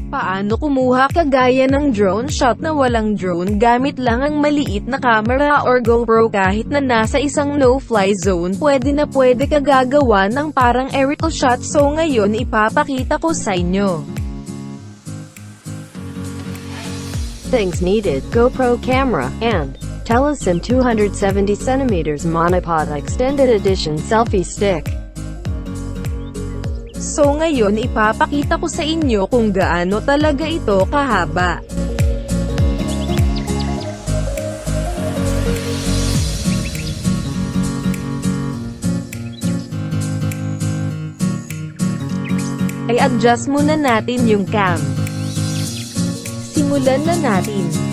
Paano kumuha kagaya ng drone shot na walang drone gamit lang ang maliit na camera or GoPro? Kahit na nasa isang no-fly zone, pwede ka gagawa ng parang aerial shot. So ngayon ipapakita ko sa inyo. Things needed: GoPro camera, and Telesin 270cm Monopod Extended Edition Selfie Stick. So ngayon ipapakita ko sa inyo kung gaano talaga ito kahaba. I-adjust muna natin yung cam. Simulan na natin.